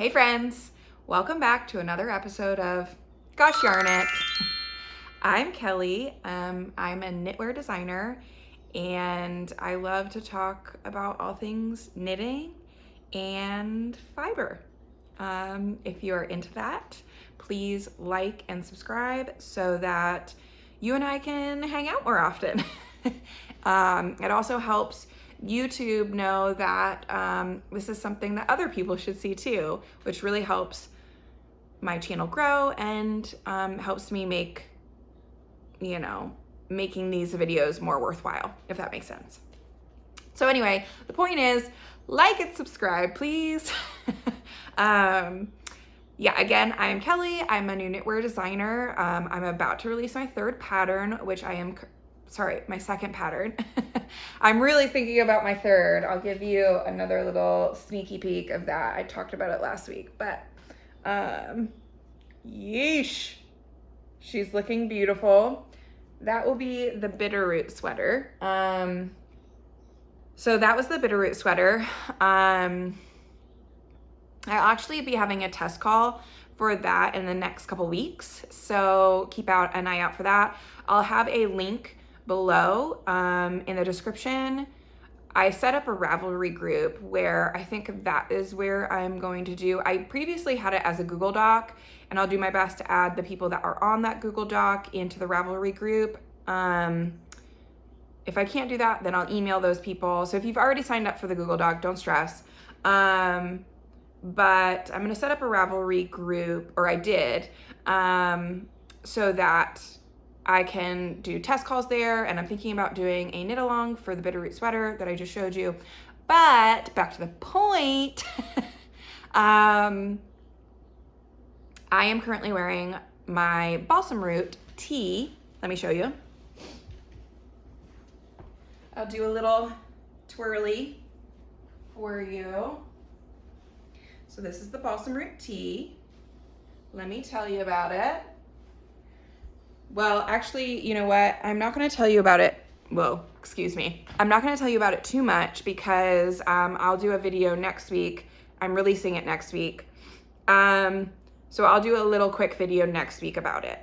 Hey friends, welcome back to another episode of Gosh Yarn It. I'm Kelly. I'm a knitwear designer and I love to talk about all things knitting and fiber. If you're into that, please like and subscribe so that you and I can hang out more often. It also helps YouTube know that this is something that other people should see too, which really helps my channel grow and helps me make, making these videos more worthwhile, if that makes sense. So anyway, the point is, like and subscribe, please. Again, I'm Kelly. I'm a new knitwear designer. I'm about to release my third pattern, my second pattern. I'm really thinking about my third. I'll give you another little sneaky peek of that. I talked about it last week, but yeesh, she's looking beautiful. That will be the Bitterroot sweater. So that was the Bitterroot sweater. I'll actually be having a test call for that in the next couple weeks, so keep an eye out for that. I'll have a link below in the description. I set up a Ravelry group where I think that is where I'm going to do. I previously had it as a Google Doc, and I'll do my best to add the people that are on that Google Doc into the Ravelry group. If I can't do that, then I'll email those people. So if you've already signed up for the Google Doc, don't stress. But I'm gonna set up a Ravelry group, or I did, so that I can do test calls there, and I'm thinking about doing a knit along for the Bitterroot sweater that I just showed you. But back to the point, I am currently wearing my balsam root tee. Let me show you. I'll do a little twirly for you. So this is the balsam root tee. Let me tell you about it. Well, actually, you know what? I'm not going to tell you about it. Whoa, excuse me. I'm not going to tell you about it too much because I'll do a video next week. I'm releasing it next week. So I'll do a little quick video next week about it.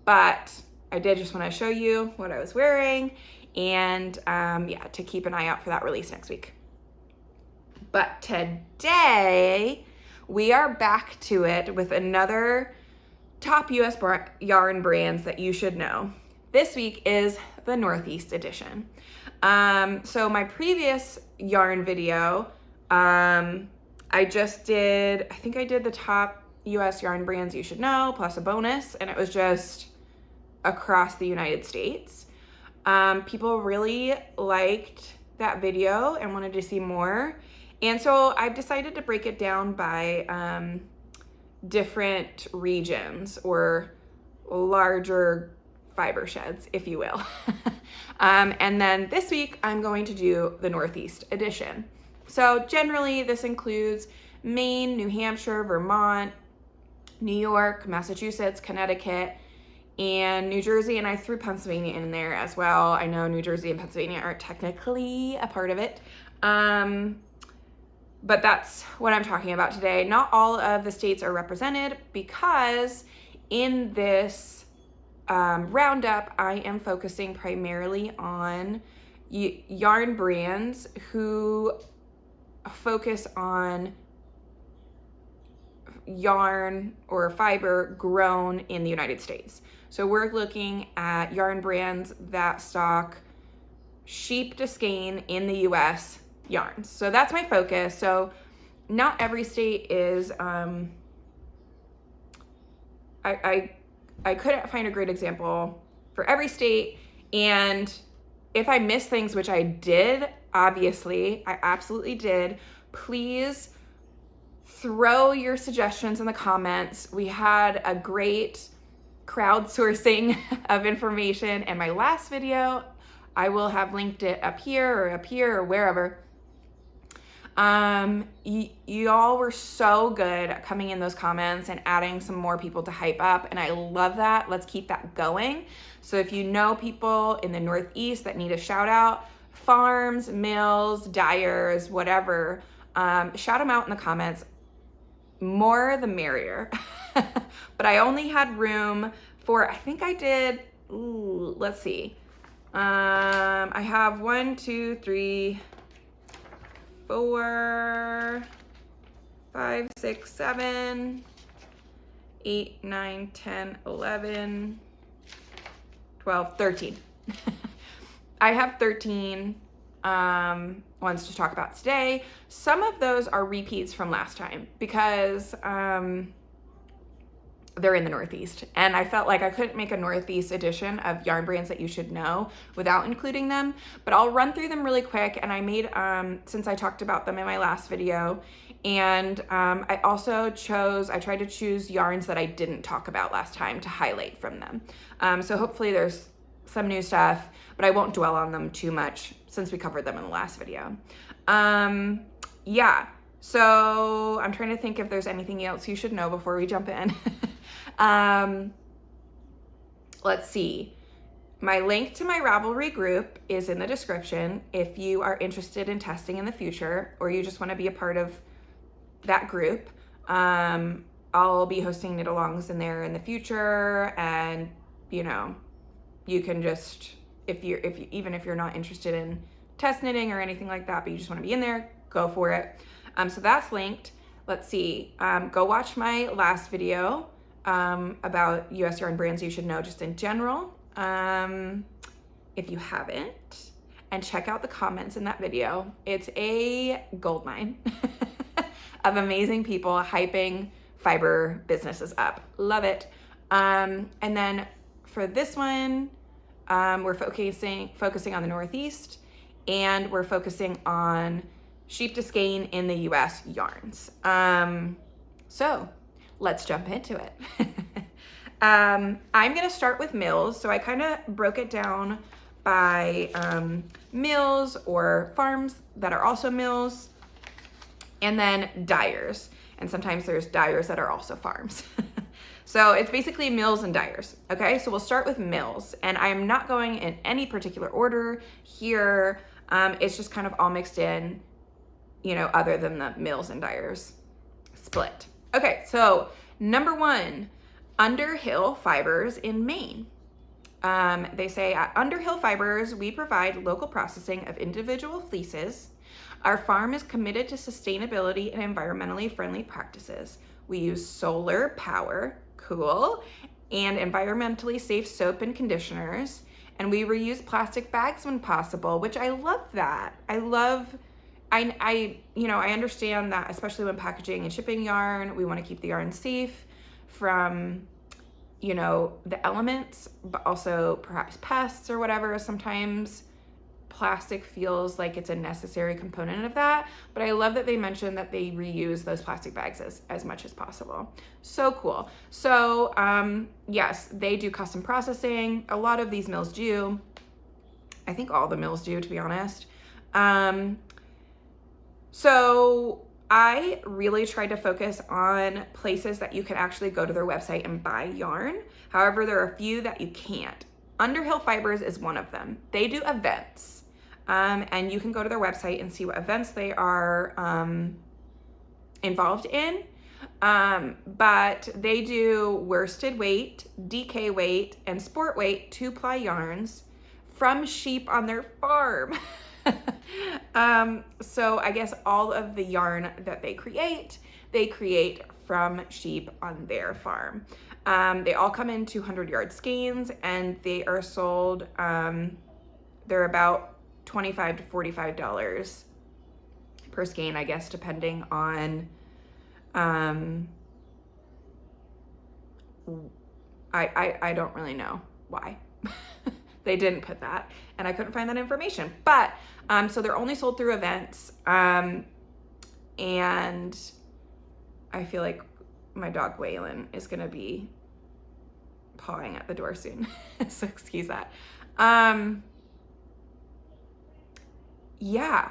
But I did just want to show you what I was wearing and to keep an eye out for that release next week. But today we are back to it with another top US yarn brands that you should know. This week is the Northeast edition. So my previous yarn video, I think I did the top US yarn brands you should know, plus a bonus, and it was just across the United States. People really liked that video and wanted to see more. And so I've decided to break it down by different regions or larger fiber sheds, if you will. And then this week I'm going to do the Northeast edition. So generally this includes Maine, New Hampshire, Vermont, New York, Massachusetts, Connecticut, and New Jersey, and I threw Pennsylvania in there as well. I know New Jersey and Pennsylvania aren't technically a part of it. But that's what I'm talking about today. Not all of the states are represented because in this roundup, I am focusing primarily on yarn brands who focus on yarn or fiber grown in the United States. So we're looking at yarn brands that stock sheep to skein in the US yarns. So that's my focus. So not every state is, I couldn't find a great example for every state. And if I miss things, which I did, obviously, I absolutely did, please throw your suggestions in the comments. We had a great crowdsourcing of information in my last video. I will have linked it up here or wherever. You all were so good at coming in those comments and adding some more people to hype up, and I love that. Let's keep that going. So if you know people in the Northeast that need a shout out, farms, mills, dyers, whatever, shout them out in the comments. more the merrier. But I only had room for, I think I did, ooh, let's see. I have 1, 2, 3, 4, 5, 6, 7, 8, 9, 10, 11, 12, 13. I have 13 ones to talk about today. Some of those are repeats from last time because they're in the Northeast, and I felt like I couldn't make a Northeast edition of yarn brands that you should know without including them, but I'll run through them really quick. And I made, since I talked about them in my last video, and I also tried to choose yarns that I didn't talk about last time to highlight from them. So hopefully there's some new stuff, but I won't dwell on them too much since we covered them in the last video. Yeah, so I'm trying to think if there's anything else you should know before we jump in. Let's see. My link to my Ravelry group is in the description if you are interested in testing in the future, or you just want to be a part of that group. I'll be hosting knit-alongs in there in the future, and you know, you can just, even if you're not interested in test knitting or anything like that, but you just want to be in there, go for it. So that's linked. Let's see. Go watch my last video about US yarn brands you should know just in general, if you haven't, and check out the comments in that video. It's a goldmine of amazing people hyping fiber businesses up. Love it. And then for this one, we're focusing on the Northeast, and we're focusing on sheep to skein in the US yarns. So let's jump into it. I'm gonna start with mills. So I kind of broke it down by mills or farms that are also mills, and then dyers. And sometimes there's dyers that are also farms. So it's basically mills and dyers. Okay, so we'll start with mills, and I'm not going in any particular order here. It's just kind of all mixed in, you know, other than the mills and dyers split. Okay, so number 1, Underhill Fibers in Maine. They say, at Underhill Fibers, we provide local processing of individual fleeces. Our farm is committed to sustainability and environmentally friendly practices. We use solar power, cool, and environmentally safe soap and conditioners. And we reuse plastic bags when possible, which I love that. I understand that, especially when packaging and shipping yarn, we want to keep the yarn safe from, you know, the elements, but also perhaps pests or whatever. Sometimes plastic feels like it's a necessary component of that, but I love that they mentioned that they reuse those plastic bags as much as possible. So cool. So yes, they do custom processing. A lot of these mills do. I think all the mills do, to be honest. So I really tried to focus on places that you can actually go to their website and buy yarn. However, there are a few that you can't. Underhill Fibers is one of them. They do events, and you can go to their website and see what events they are involved in. But they do worsted weight, DK weight, and sport weight 2-ply yarns from sheep on their farm. So I guess all of the yarn that they create from sheep on their farm. They all come in 200-yard skeins, and they are sold, they're about $25 to $45 per skein, I guess, depending on, I don't really know why. They didn't put that, and I couldn't find that information. But so they're only sold through events, and I feel like my dog Woolen is gonna be pawing at the door soon, so excuse that. Yeah,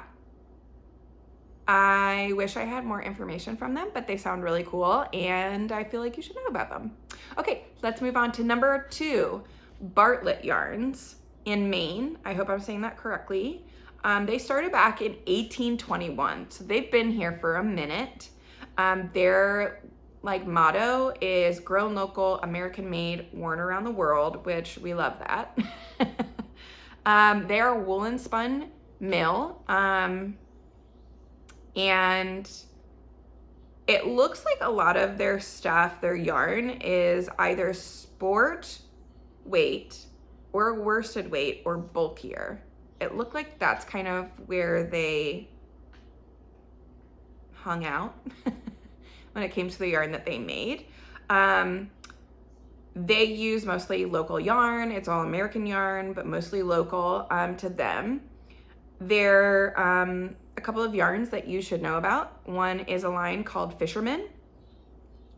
I wish I had more information from them, but they sound really cool, and I feel like you should know about them. Okay, let's move on to number 2, Bartlettyarns in Maine. I hope I'm saying that correctly. They started back in 1821, so they've been here for a minute. Their like motto is grown local, American made, worn around the world, which we love that. They are a woolen spun mill, and it looks like a lot of their stuff, their yarn, is either sport weight or worsted weight or bulkier. It looked like that's kind of where they hung out when it came to the yarn that they made. They use mostly local yarn. It's all American yarn, but mostly local to them. There are a couple of yarns that you should know about. One is a line called Fisherman.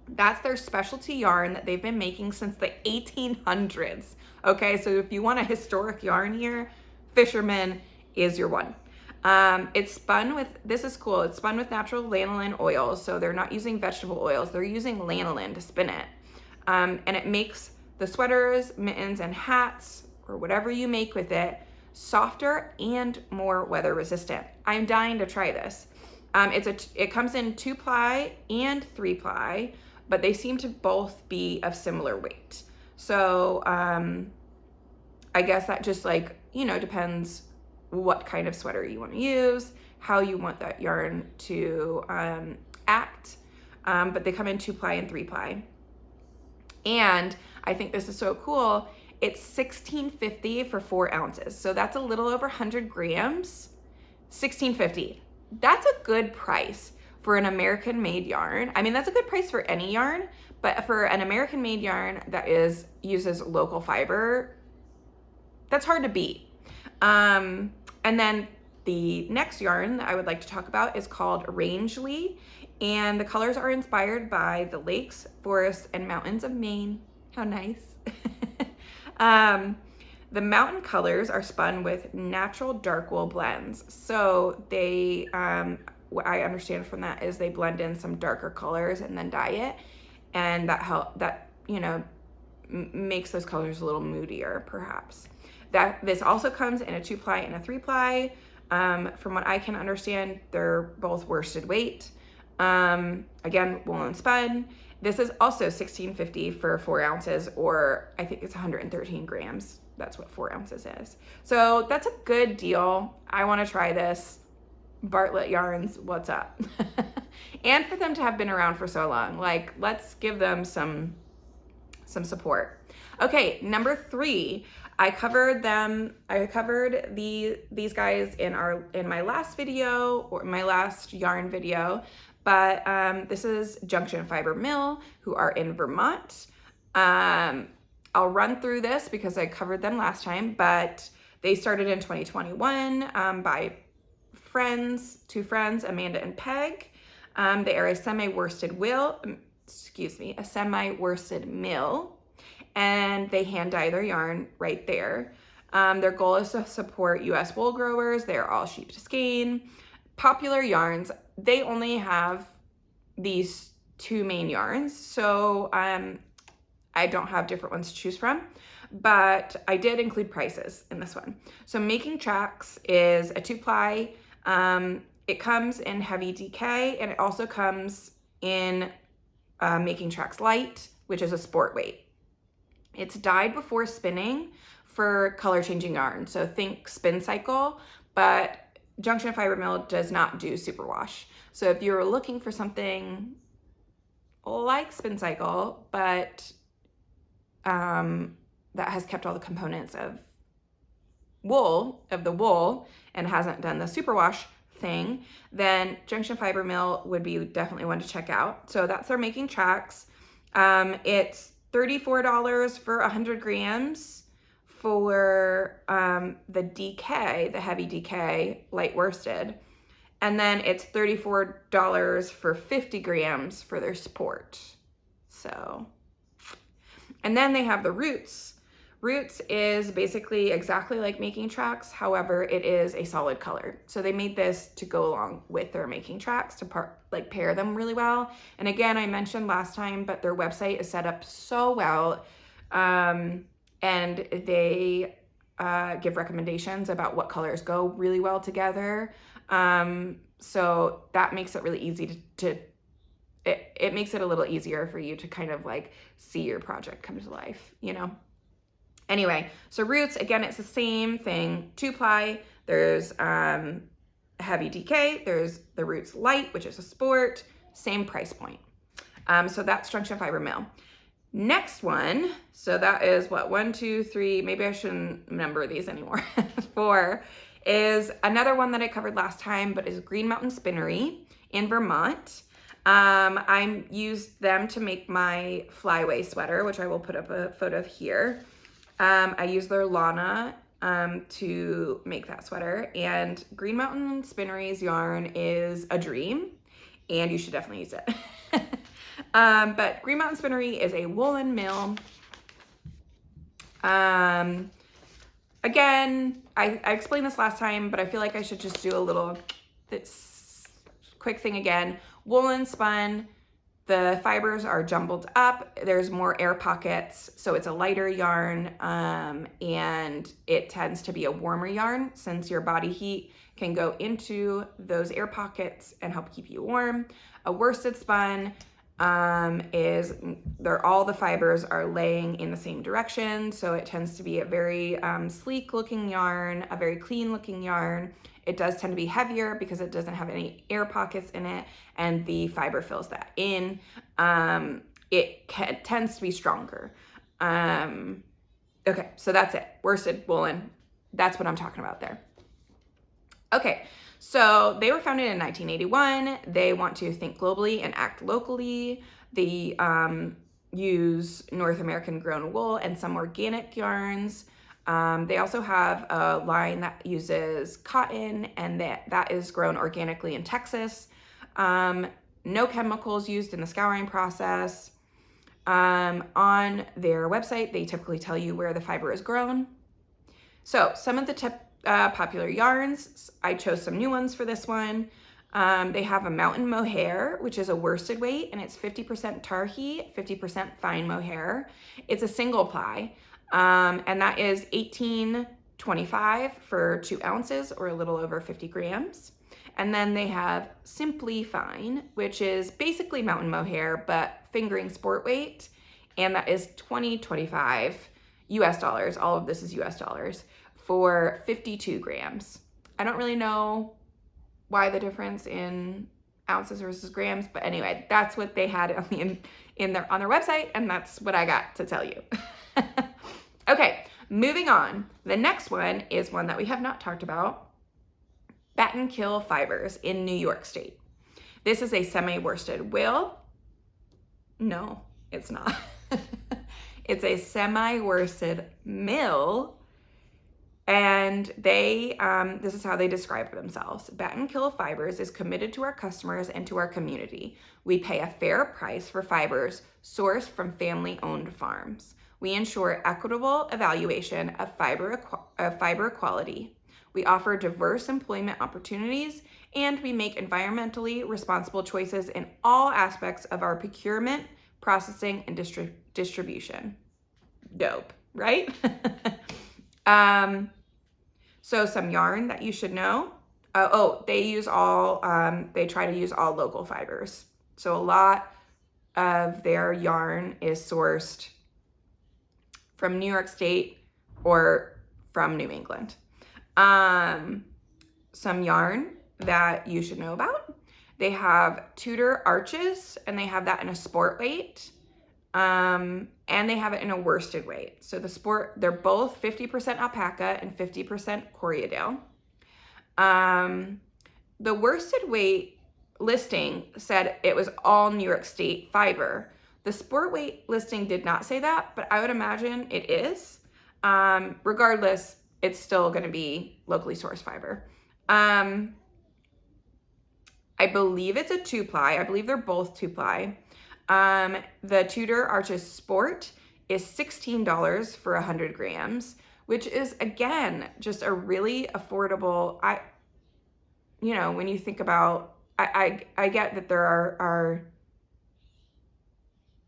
That's their specialty yarn that they've been making since the 1800s. Okay, so if you want a historic yarn here, Fisherman is your one. It's spun with, this is cool, it's spun with natural lanolin oils, so they're not using vegetable oils, they're using lanolin to spin it. And it makes the sweaters, mittens, and hats, or whatever you make with it, softer and more weather resistant. I'm dying to try this. It comes in 2-ply and 3-ply, but they seem to both be of similar weight. So I guess that just like, you know, depends what kind of sweater you want to use, how you want that yarn to act. But they come in 2-ply and 3-ply. And I think this is so cool. It's $16.50 for 4 ounces. So that's a little over 100 grams, $16.50. That's a good price for an American made yarn. I mean, that's a good price for any yarn, but for an American made yarn that uses local fiber, that's hard to beat. And then the next yarn that I would like to talk about is called Rangeley, and the colors are inspired by the lakes, forests, and mountains of Maine. How nice. The mountain colors are spun with natural dark wool blends. So they, what I understand from that is they blend in some darker colors and then dye it. And that you know, makes those colors a little moodier, perhaps. This also comes in a 2-ply and a 3-ply. From what I can understand, they're both worsted weight. Again, woolen spun. This is also $16.50 for 4 ounces, or I think it's 113 grams. That's what 4 ounces is. So that's a good deal. I want to try this. Bartlettyarns, what's up? And for them to have been around for so long, like, let's give them some support. Okay, number 3. I covered these guys in my last video, or my last yarn video, but this is Junction Fiber Mill, who are in Vermont. I'll run through this because I covered them last time, but they started in 2021 by two friends, Amanda and Peg. They are a semi-worsted mill, and they hand dye their yarn right there. Their goal is to support U.S. wool growers. They're all sheep to skein. Popular yarns, they only have these 2 main yarns, so I don't have different ones to choose from, but I did include prices in this one. So Making Tracks is a 2-ply. It comes in heavy DK, and it also comes in Making Tracks Light, which is a sport weight. It's dyed before spinning for color changing yarn. So think Spin Cycle, but Junction Fiber Mill does not do superwash. So if you're looking for something like Spin Cycle, but that has kept all the components of the wool and hasn't done the superwash thing, then Junction Fiber Mill would be definitely one to check out. So that's their Making Tracks. It's $34 for 100 grams for the DK, the heavy DK, light worsted. And then it's $34 for 50 grams for their sport. So, and then they have the Roots. Roots is basically exactly like Making Tracks, however, it is a solid color. So they made this to go along with their Making Tracks to pair them really well. And again, I mentioned last time, but their website is set up so well, and they give recommendations about what colors go really well together. So that makes it really easy to it makes it a little easier for you to kind of like see your project come to life, you know? Anyway, so roots, again, it's the same thing. 2-ply, there's heavy DK, there's the Roots Light, which is a sport, same price point. So that's Junction Fiber Mill. Next one, so that is what, 1, 2, 3, maybe I shouldn't number these anymore. 4 is another one that I covered last time, but is Green Mountain Spinnery in Vermont. I used them to make my flyaway sweater, which I will put up a photo of here. I used their Lana to make that sweater, and Green Mountain Spinnery's yarn is a dream, and you should definitely use it. But Green Mountain Spinnery is a woolen mill. Again, I explained this last time, but I feel like I should just do a little quick thing again. Woolen spun, the fibers are jumbled up. There's more air pockets, so it's a lighter yarn, and it tends to be a warmer yarn since your body heat can go into those air pockets and help keep you warm. A worsted spun is all the fibers are laying in the same direction, so it tends to be a very sleek looking yarn, a very clean looking yarn. It does tend to be heavier because it doesn't have any air pockets in it, and the fiber fills that in. It tends to be stronger. Okay, so that's it. Worsted, woolen, that's what I'm talking about there. Okay, so they were founded in 1981. They want to think globally and act locally. They use North American grown wool and some organic yarns. They also have a line that uses cotton, and that is grown organically in Texas. No chemicals used in the scouring process. On their website, they typically tell you where the fiber is grown. So some of the popular yarns, I chose some new ones for this one. They have a mountain mohair, which is a worsted weight, and it's 50% tarhi, 50% fine mohair. It's a single ply. And that is $18.25 for 2 ounces, or a little over 50 grams. And then they have Simply Fine, which is basically mountain mohair, but fingering sport weight. And that is $20.25 US dollars. All of this is US dollars for 52 grams. I don't really know why the difference in ounces versus grams, but anyway, that's what they had on their website, and that's what I got to tell you. Okay, moving on. The next one is one that we have not talked about, Battenkill Fibers in New York State. This is a semi-worsted wool. No, it's not. It's a semi-worsted mill, and this is how they describe themselves. Battenkill Fibers is committed to our customers and to our community. We pay a fair price for fibers sourced from family-owned farms. We ensure equitable evaluation of fiber quality. We offer diverse employment opportunities, and we make environmentally responsible choices in all aspects of our procurement, processing, and distribution. Dope, right? So some yarn that you should know. They try to use all local fibers. So a lot of their yarn is sourced from New York State or from New England. Some yarn that you should know about. They have Tudor arches, and they have that in a sport weight. And they have it in a worsted weight. So they're both 50% alpaca and 50% Corriedale. The worsted weight listing said it was all New York State fiber. The sport weight listing did not say that, but I would imagine it is. Regardless, it's still going to be locally sourced fiber. I believe it's a 2-ply. I believe they're both 2-ply. The Tudor Arches Sport is $16 for 100 grams, which is, again, just a really affordable. When you think about, I get that there are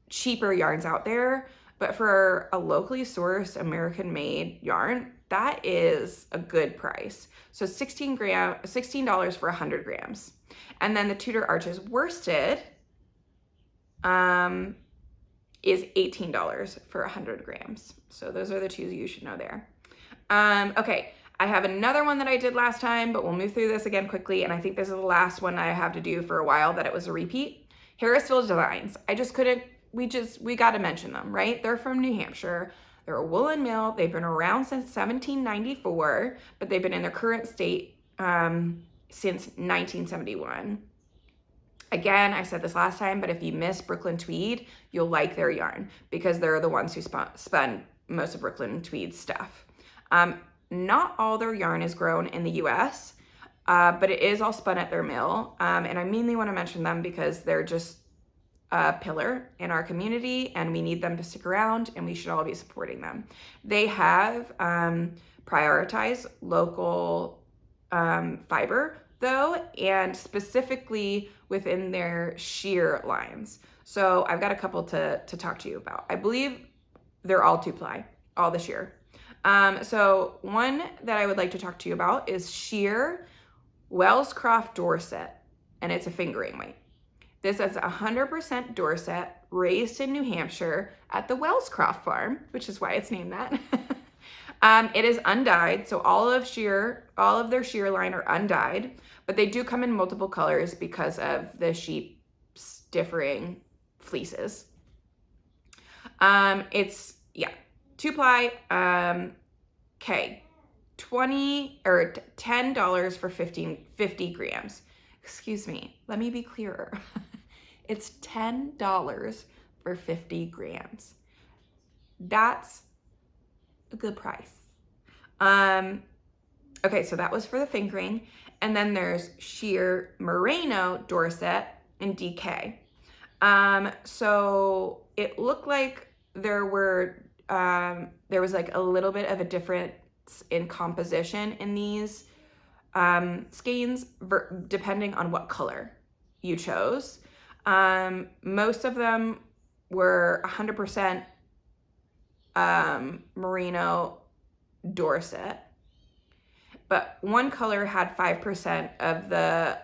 cheaper yarns out there, but for a locally sourced American-made yarn, that is a good price. So $16 for 100 grams. And then the Tudor Arches worsted is $18 for 100 grams. So those are the two you should know there. Okay, I have another one that I did last time, but we'll move through this again quickly. And I think this is the last one I have to do for a while that it was a repeat. Harrisville Designs. I just couldn't, we got to mention them, right? They're from New Hampshire. They're a woolen mill. They've been around since 1794, but they've been in their current state since 1971. Again, I said this last time, but if you miss Brooklyn tweed, you'll like their yarn because they're the ones who spun most of Brooklyn tweed stuff. Not all their yarn is grown in the US, but it is all spun at their mill. And I mainly want to mention them because they're just a pillar in our community and we need them to stick around and we should all be supporting them. They have prioritized local fiber though, and specifically within their sheer lines. So I've got a couple to talk to you about. I believe they're all 2-ply, all the sheer. So one that I would like to talk to you about is sheer Wellscroft Dorset, and it's a fingering weight. This is 100% Dorset, raised in New Hampshire at the Wellscroft farm, which is why it's named that. It is undyed, so all of their sheer line are undyed, but they do come in multiple colors because of the sheep's differing fleeces. It's 2-ply. Okay, $10 for 50 grams. Excuse me, let me be clearer. It's $10 for 50 grams. That's a good price. Okay, so that was for the fingering. And then there's sheer Merino Dorset in DK. So it looked like there was like a little bit of a difference in composition in these skeins depending on what color you chose. Most of them were 100% Merino Dorset, but one color had 5% of the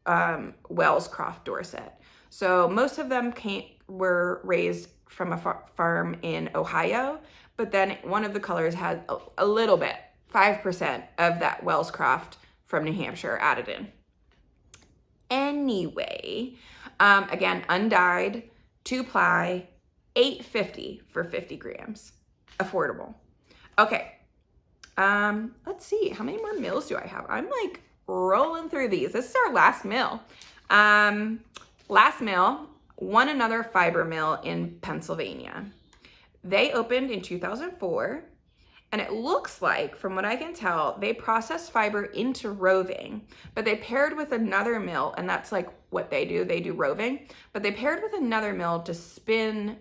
Wellscroft Dorset. So most of them were raised from a farm in Ohio, but then one of the colors had a little bit, 5% of that Wellscroft from New Hampshire added in. Anyway, again, undyed, 2-ply, $8.50 for 50 grams. Affordable. Okay. Let's see. How many more mills do I have? I'm like rolling through these. This is our last mill. Last mill, One Another Fiber Mill in Pennsylvania. They opened in 2004, and it looks like, from what I can tell, they process fiber into roving, but they paired with another mill, and that's like what they do. They do roving, but they paired with another mill to spin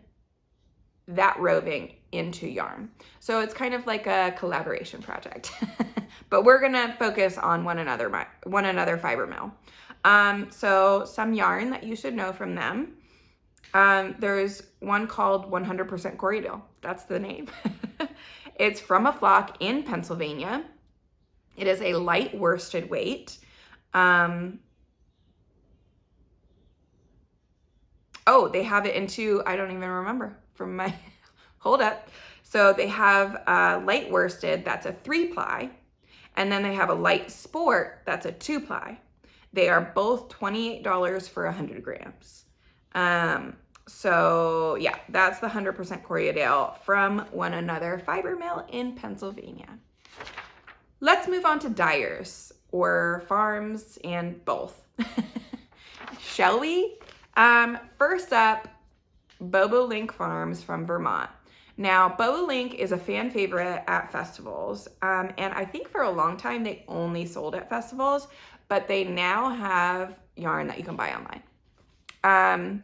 that roving into yarn. So it's kind of like a collaboration project, but we're gonna focus on One Another Fiber Mill. So some yarn that you should know from them. There's one called 100% Corriedale. That's the name. It's from a flock in Pennsylvania. It is a light worsted weight. Oh, they have it into, I don't even remember from my, hold up. So they have light worsted, that's a 3-ply. And then they have a light sport, that's a 2-ply. They are both $28 for 100 grams. So yeah, that's the 100% Corriedale from One Another Fiber Mill in Pennsylvania. Let's move on to dyers or farms and both. Shall we? First up, Bobolink Farms from Vermont. Now, Bobolink is a fan favorite at festivals, and I think for a long time they only sold at festivals, but they now have yarn that you can buy online.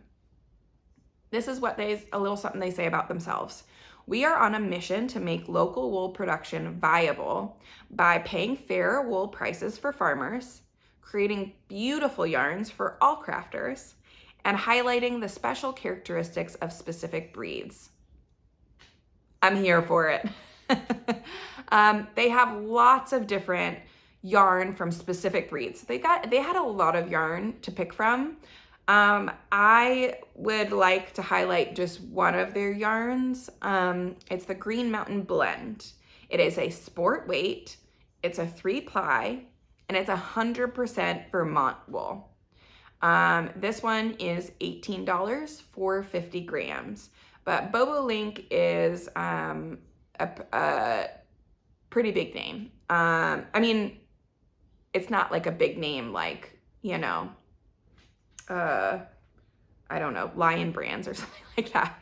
This is what a little something they say about themselves. We are on a mission to make local wool production viable by paying fair wool prices for farmers, creating beautiful yarns for all crafters, and highlighting the special characteristics of specific breeds. I'm here for it. They have lots of different yarn from specific breeds. They had a lot of yarn to pick from. I would like to highlight just one of their yarns. It's the Green Mountain Blend. It is a sport weight, it's a 3-ply, and it's 100% Vermont wool. This one is $18 for 50 grams. But Bobolink is a pretty big name. I mean, it's not like a big name like, you know, I don't know, Lion Brands or something like that.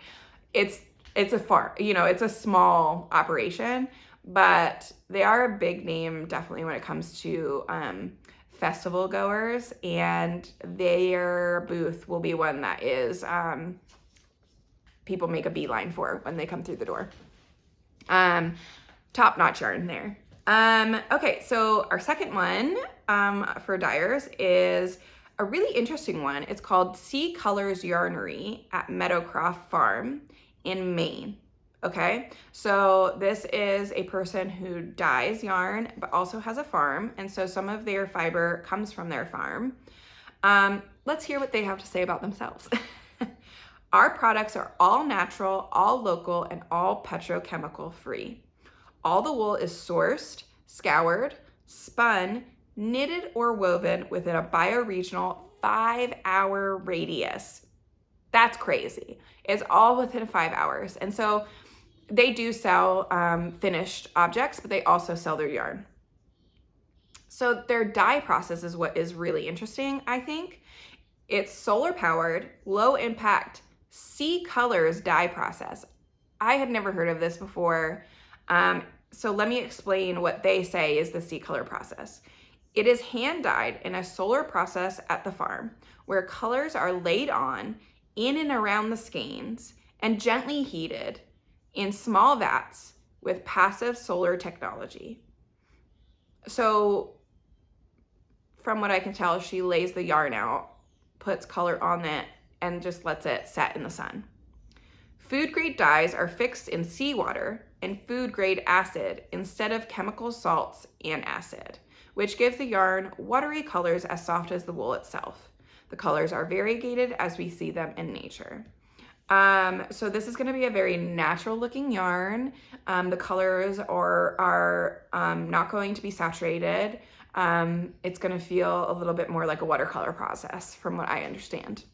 It's a farm, you know, it's a small operation, but they are a big name definitely when it comes to festival goers, and their booth will be one that is people make a beeline for when they come through the door. Top-notch yarn there. Okay, so our second one for dyers is a really interesting one. It's called Seacolors Yarnery at Meadowcroft Farm in Maine. Okay, so this is a person who dyes yarn but also has a farm, and so some of their fiber comes from their farm. Let's hear what they have to say about themselves. Our products are all natural, all local, and all petrochemical free. All the wool is sourced, scoured, spun, knitted, or woven within a bioregional 5-hour radius. That's crazy. It's all within 5 hours. And so they do sell finished objects, but they also sell their yarn. So their dye process is what is really interesting, I think. It's solar powered, low impact Seacolors dye process. I had never heard of this before. So let me explain what they say is the Seacolor process. It is hand dyed in a solar process at the farm where colors are laid on in and around the skeins and gently heated in small vats with passive solar technology. So from what I can tell, she lays the yarn out, puts color on it, and just lets it set in the sun. Food grade dyes are fixed in seawater and food grade acid instead of chemical salts and acid, which gives the yarn watery colors as soft as the wool itself. The colors are variegated as we see them in nature. So this is going to be a very natural looking yarn. The colors are not going to be saturated. It's going to feel a little bit more like a watercolor process from what I understand.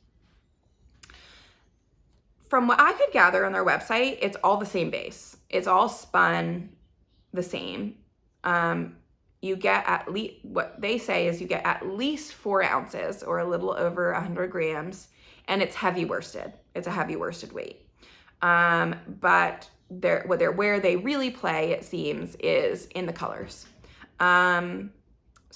From what I could gather on their website, it's all the same base. It's all spun the same. You get at least, what they say is you get at least 4 ounces or a little over 100 grams, and it's heavy worsted. It's a heavy worsted weight. But where they really play, it seems, is in the colors. So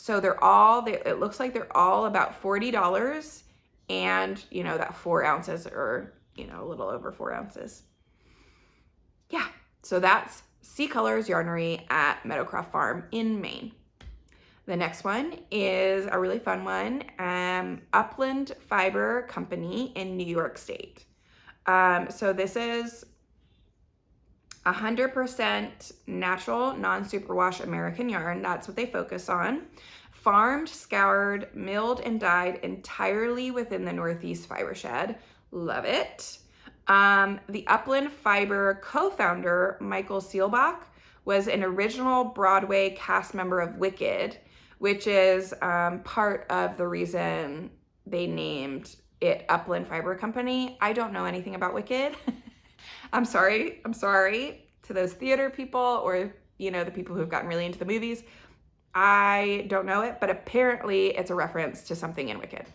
it looks like they're all about $40, and you know, that 4 ounces or, you know, a little over 4 ounces. Yeah, so that's Seacolors Yarnery at Meadowcroft Farm in Maine. The next one is a really fun one, Upland Fiber Company in New York State. So this is 100% natural, non-superwash American yarn. That's what they focus on. Farmed, scoured, milled, and dyed entirely within the Northeast Fiber Shed. Love it. The Upland Fiber co-founder, Michael Seelbach, was an original Broadway cast member of Wicked, which is part of the reason they named it Upland Fiber Company. I don't know anything about Wicked. I'm sorry to those theater people or, you know, the people who've gotten really into the movies. I don't know it, but apparently it's a reference to something in Wicked.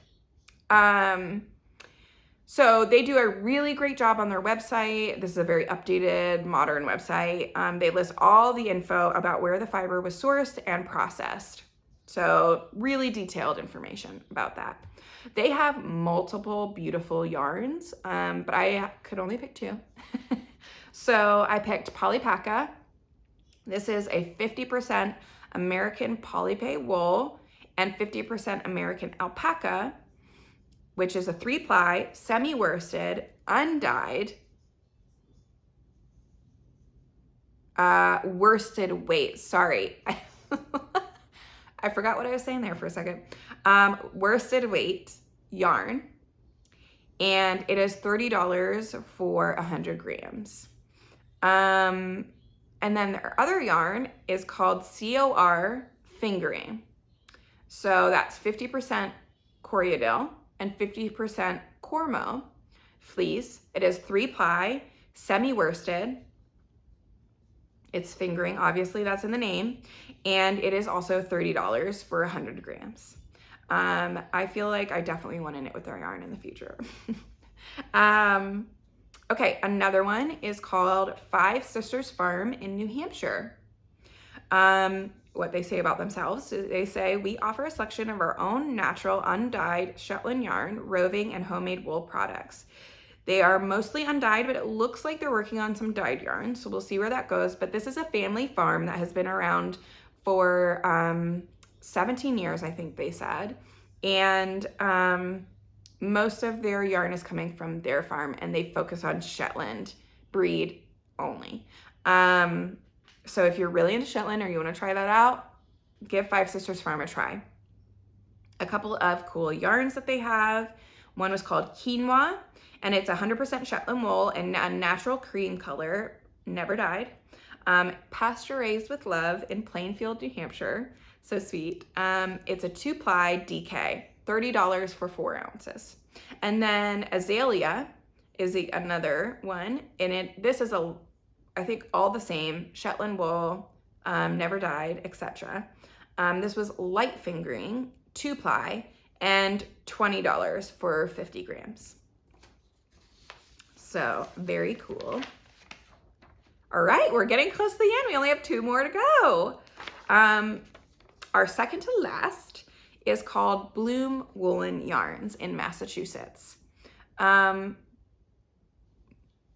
So they do a really great job on their website. This is a very updated, modern website. They list all the info about where the fiber was sourced and processed. So really detailed information about that. They have multiple beautiful yarns, but I could only pick 2. So I picked Polypaca. This is a 50% American polypay wool and 50% American alpaca, which is a 3-ply, semi-worsted, undyed, worsted weight. Sorry. I forgot what I was saying there for a second. Worsted weight yarn. and it is $30 for 100 grams. And then their other yarn is called COR Fingering. So that's 50% Corriedale and 50% Cormo fleece. It is 3-ply, semi-worsted. It's fingering, obviously that's in the name. And it is also $30 for 100 grams. I feel like I definitely want to knit with their yarn in the future. Okay, another one is called Five Sisters Farm in New Hampshire. What they say about themselves is they say, we offer a selection of our own natural undyed Shetland yarn, roving, and homemade wool products. They are mostly undyed, but it looks like they're working on some dyed yarn, so we'll see where that goes. But this is a family farm that has been around for 17 years, I think they said. And most of their yarn is coming from their farm, and they focus on Shetland breed only. So if you're really into Shetland or you want to try that out, give Five Sisters Farm a try. A couple of cool yarns that they have. One was called Quinoa, and it's 100% Shetland wool and a natural cream color, never dyed. Pasture raised with love in Plainfield, New Hampshire. So sweet. It's a 2-ply DK, $30 for 4 ounces. And then Azalea is another one, and this is I think all the same, Shetland wool, never dyed, etc. This was light fingering, 2-ply, and $20 for 50 grams. So very cool. All right, we're getting close to the end. We only have 2 more to go. Our second to last is called Bloom Woolen Yarns in Massachusetts.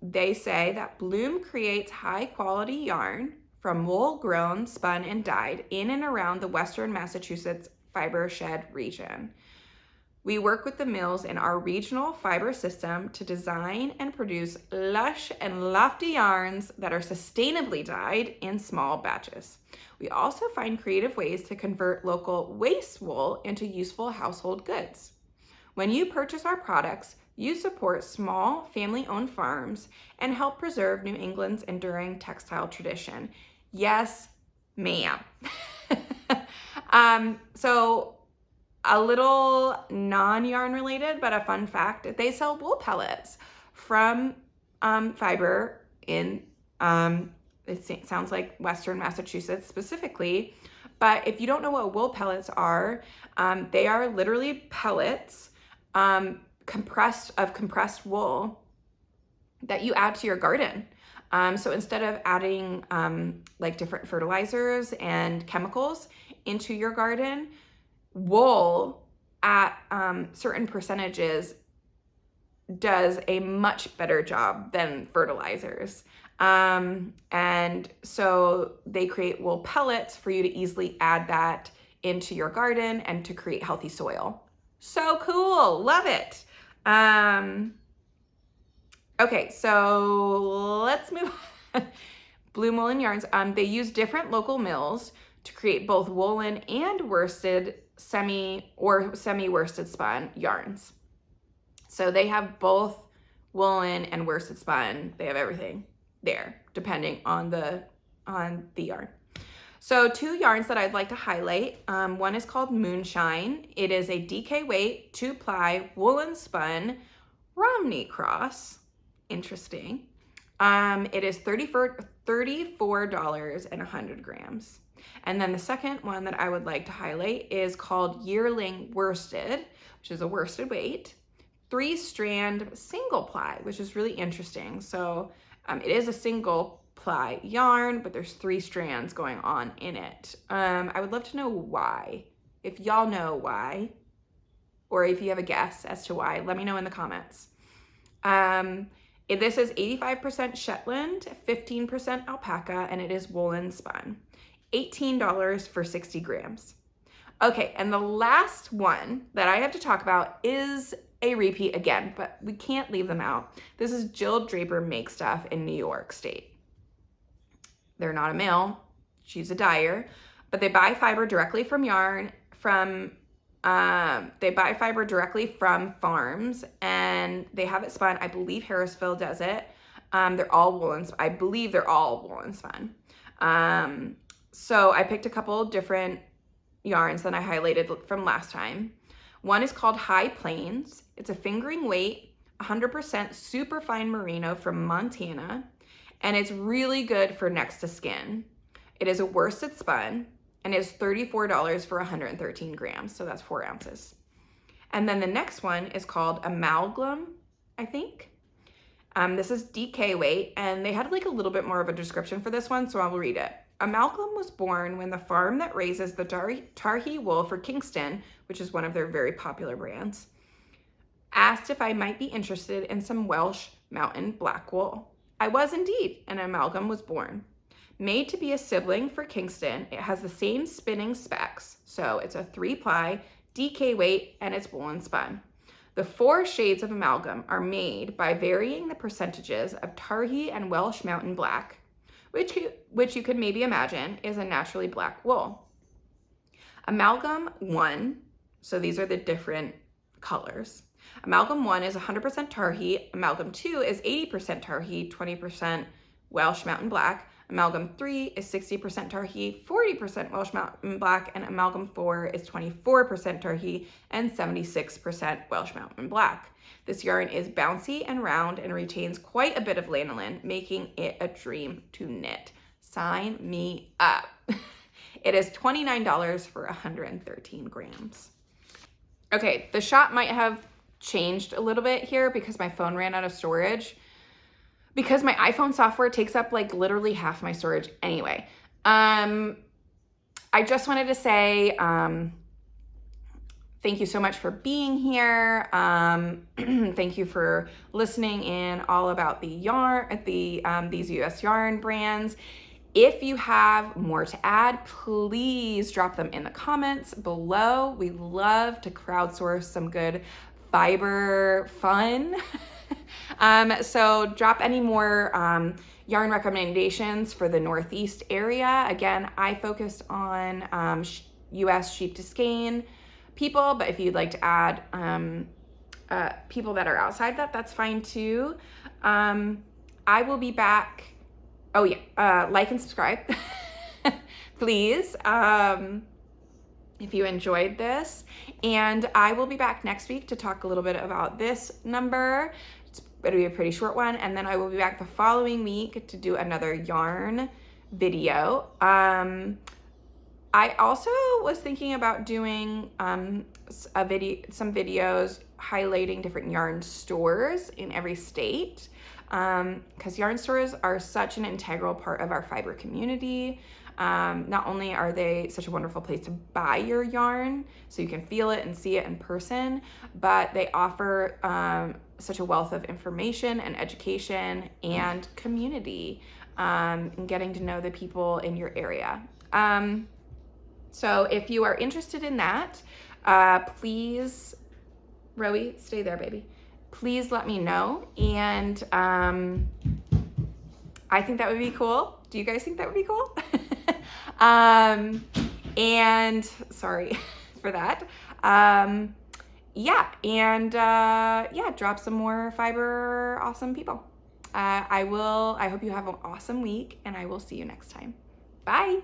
They say that Bloom creates high quality yarn from wool grown, spun, and dyed in and around the Western Massachusetts fiber shed region. We work with the mills in our regional fiber system to design and produce lush and lofty yarns that are sustainably dyed in small batches. We also find creative ways to convert local waste wool into useful household goods. When you purchase our products, you support small family-owned farms and help preserve New England's enduring textile tradition. Yes, ma'am. So a little non-yarn related, but a fun fact, they sell wool pellets from fiber in, it sounds like Western Massachusetts specifically, but if you don't know what wool pellets are, they are literally pellets compressed wool that you add to your garden. So instead of adding like different fertilizers and chemicals into your garden, wool at certain percentages does a much better job than fertilizers. And so they create wool pellets for you to easily add that into your garden and to create healthy soil. So cool, love it. Okay, so let's move on. Bloom Woolen Yarns, they use different local mills to create both woolen and worsted semi-worsted spun yarns. So they have both woolen and worsted spun. They have everything there, depending on the yarn. So 2 yarns that I'd like to highlight. One is called Moonshine. It is a DK weight, 2-ply woolen spun Romney cross. Interesting. It is $34 and 100 grams. And then the second one that I would like to highlight is called Yearling Worsted, which is a worsted weight, 3-strand single ply, which is really interesting. So it is a single ply yarn, but there's 3 strands going on in it. I would love to know why. If y'all know why, or if you have a guess as to why, let me know in the comments. This is 85% Shetland, 15% alpaca, and it is woolen spun. $18 for 60 grams. Okay, and the last one that I have to talk about is a repeat again, but we can't leave them out. This is Jill Draper Make Stuff in New York State. They're not a mill, she's a dyer, but they buy fiber directly from They buy fiber directly from farms, and they have it spun. I believe Harrisville does it. They're all woolen. I believe they're all woolen spun. So I picked a couple different yarns that I highlighted from last time. One is called High Plains. It's a fingering weight, 100% super fine merino from Montana, and it's really good for next to skin. It is a worsted spun, and it's $34 for 113 grams, so that's 4 ounces. And then the next one is called Amalgam, I think. This is DK weight, and they had like a little bit more of a description for this one, so I will read it. Amalgam was born when the farm that raises the Tarhi wool for Kingston, which is one of their very popular brands, asked if I might be interested in some Welsh mountain black wool. I was indeed, and Amalgam was born. Made to be a sibling for Kingston, it has the same spinning specs, so it's a 3-ply, DK weight, and it's woolen spun. The 4 shades of Amalgam are made by varying the percentages of Tarhi and Welsh mountain black, which you could maybe imagine is a naturally black wool. Amalgam 1, so these are the different colors. Amalgam 1 is 100% Tarhi, Amalgam 2 is 80% Tarhi, 20% Welsh mountain black, Amalgam 3 is 60% Tarhi, 40% Welsh mountain black, and Amalgam 4 is 24% Tarhi and 76% Welsh mountain black. This yarn is bouncy and round and retains quite a bit of lanolin, making it a dream to knit. Sign me up. It is $29 for 113 grams. Okay, the shot might have changed a little bit here because my phone ran out of storage, because my iPhone software takes up like literally half my storage anyway. I just wanted to say thank you so much for being here. Thank you for listening in all about the yarn, these US yarn brands. If you have more to add, please drop them in the comments below. We love to crowdsource some good fiber fun. So drop any more yarn recommendations for the Northeast area. Again, I focused on US sheep to skein people, but if you'd like to add people that are outside that, that's fine too. I will be back. Oh yeah, like and subscribe, please, if you enjoyed this. And I will be back next week to talk a little bit about this number. It'll be a pretty short one, and then I will be back the following week to do another yarn video. I also was thinking about doing some videos highlighting different yarn stores in every state, because yarn stores are such an integral part of our fiber community. Not only are they such a wonderful place to buy your yarn so you can feel it and see it in person, but they offer such a wealth of information and education and community, and getting to know the people in your area. So if you are interested in that, please, Rowie, stay there, baby. Please let me know. And I think that would be cool. Do you guys think that would be cool? And sorry for that. Yeah, drop some more fiber awesome people. I hope you have an awesome week, and I will see you next time. Bye.